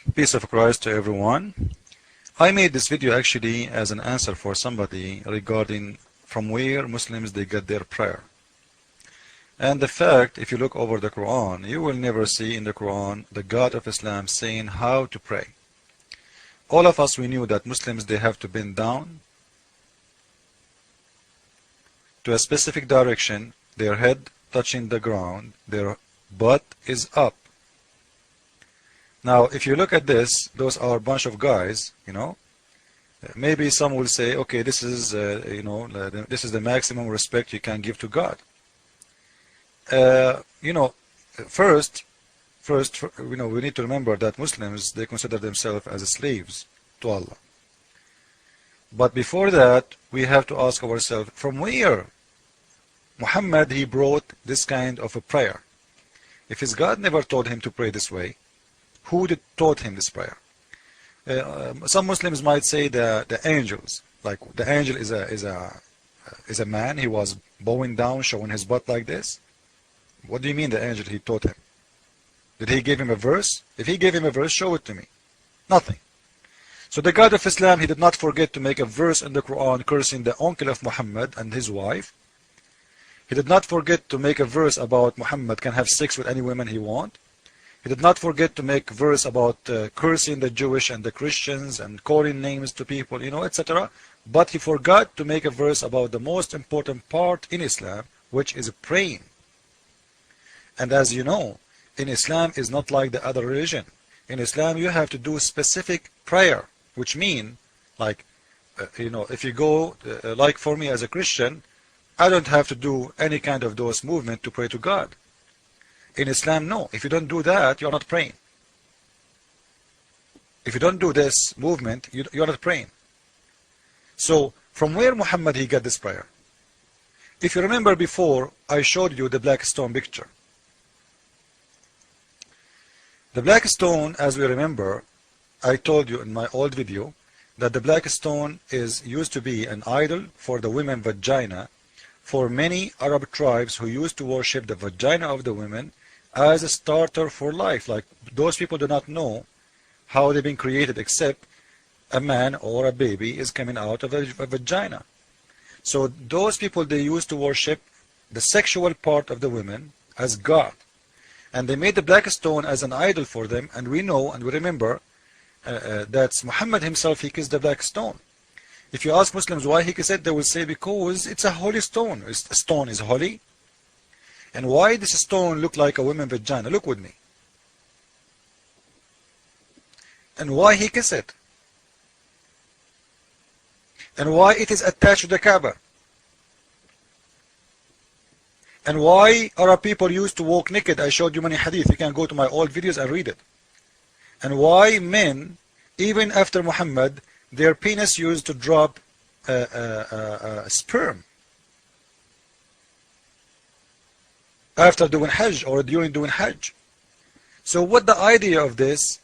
Peace of Christ to everyone. I made this video actually as an answer for somebody regarding from where Muslims they get their prayer. And the fact, if you look over the Quran, you will never see in the Quran the God of Islam saying how to pray. All of us, we knew that Muslims, they have to bend down to a specific direction, their head touching the ground, their butt is up. Now, if you look at this, those are a bunch of guys, you know. Maybe some will say, okay, this is, this is the maximum respect you can give to God. First, we need to remember that Muslims, they consider themselves as slaves to Allah. But before that, we have to ask ourselves, from where Muhammad, he brought this kind of a prayer? If his God never told him to pray this way, who taught him this prayer? Some Muslims might say the angels, like the angel is a man. He was bowing down, showing his butt like this. What do you mean the angel he taught him? Did he give him a verse? If he gave him a verse, show it to me. Nothing. So the God of Islam, he did not forget to make a verse in the Quran cursing the uncle of Muhammad and his wife. He did not forget to make a verse about Muhammad can have sex with any woman he wants. He did not forget to make a verse about cursing the Jewish and the Christians and calling names to people, etc. But he forgot to make a verse about the most important part in Islam, which is praying. And as you know, in Islam is not like the other religion. In Islam, you have to do specific prayer, which mean, like, if you go, like for me as a Christian, I don't have to do any kind of those movement to pray to God. In Islam, no. If you don't do that, you're not praying. If you don't do this movement, you're not praying. So, from where Muhammad he got this prayer? If you remember before, I showed you the black stone picture. The black stone, as we remember, I told you in my old video, that the black stone used to be an idol for the women vagina, for many Arab tribes who used to worship the vagina of the women as a starter for life. Like those people do not know how they've been created except a man or a baby is coming out of a vagina. So those people, they used to worship the sexual part of the women as God. And they made the black stone as an idol for them. And we know and we remember that Muhammad himself, he kissed the black stone. If you ask Muslims why he kissed it, they will say because it's a holy stone. A stone is holy. And why does a stone look like a woman's vagina? Look with me. And why he kissed it? And why it is attached to the Kaaba? And why Arab people used to walk naked? I showed you many hadith. You can go to my old videos and read it. And why men, even after Muhammad, their penis used to drop sperm after doing Hajj or during doing Hajj. So what the idea of this?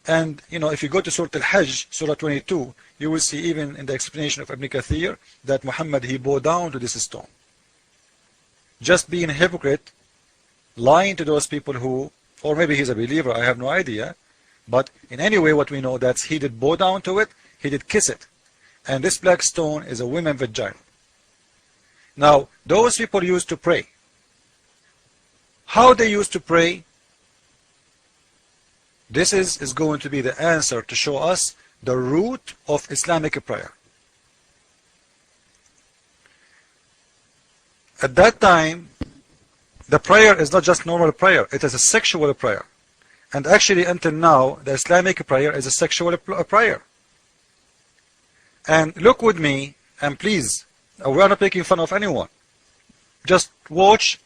And if you go to Surah Al-Hajj, Surah 22, you will see even in the explanation of Ibn Kathir that Muhammad he bowed down to this stone. Just being a hypocrite, lying to those people who, or maybe he's a believer, I have no idea. But in any way, what we know that he did bow down to it, he did kiss it. And this black stone is a woman's vagina. Now, those people used to pray. How they used to pray? This is going to be the answer to show us the root of Islamic prayer. At that time, the prayer is not just normal prayer, it is a sexual prayer. And actually until now, the Islamic prayer is a sexual prayer. And look with me, and please, we are not making fun of anyone. Just watch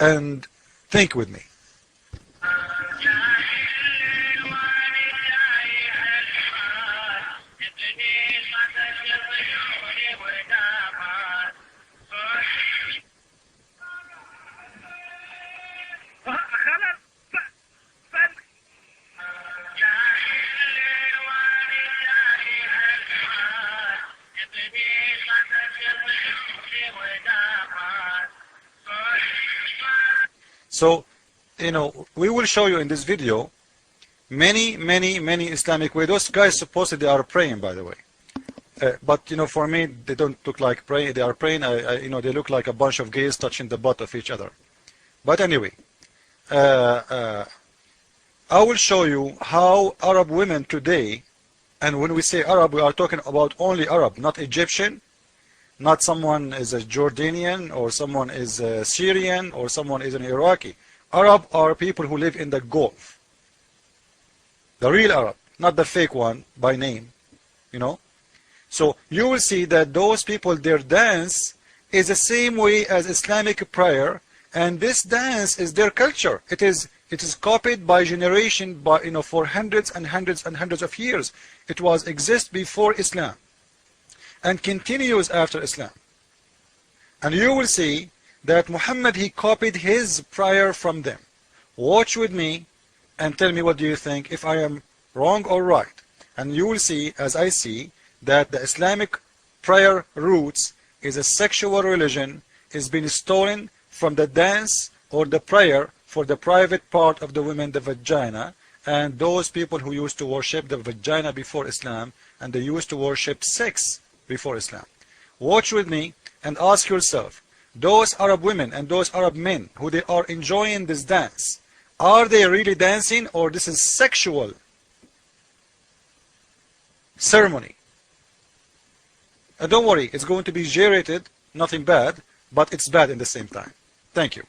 and think with me. So, we will show you in this video Many Islamic way. Those guys supposedly are praying, by the way. But for me, they don't look like praying. They are praying. They look like a bunch of gays touching the butt of each other. But anyway, I will show you how Arab women today, and when we say Arab, we are talking about only Arab, not Egyptian, not someone is a Jordanian, or someone is a Syrian, or someone is an Iraqi. Arab are people who live in the Gulf. The real Arab, not the fake one by name, So you will see that those people, their dance is the same way as Islamic prayer, and this dance is their culture. It is copied by generation, for hundreds and hundreds and hundreds of years. It was exist before Islam and continues after Islam. And you will see that Muhammad, he copied his prayer from them. Watch with me and tell me, what do you think, if I am wrong or right? And you will see, as I see, that the Islamic prayer roots is a sexual religion, is being stolen from the dance or the prayer for the private part of the women, the vagina, and those people who used to worship the vagina before Islam, and they used to worship sex before Islam. Watch with me and ask yourself, those Arab women and those Arab men who they are enjoying this dance, are they really dancing, or this is sexual ceremony? Don't worry, it's going to be G-rated, nothing bad, but it's bad in the same time. Thank you.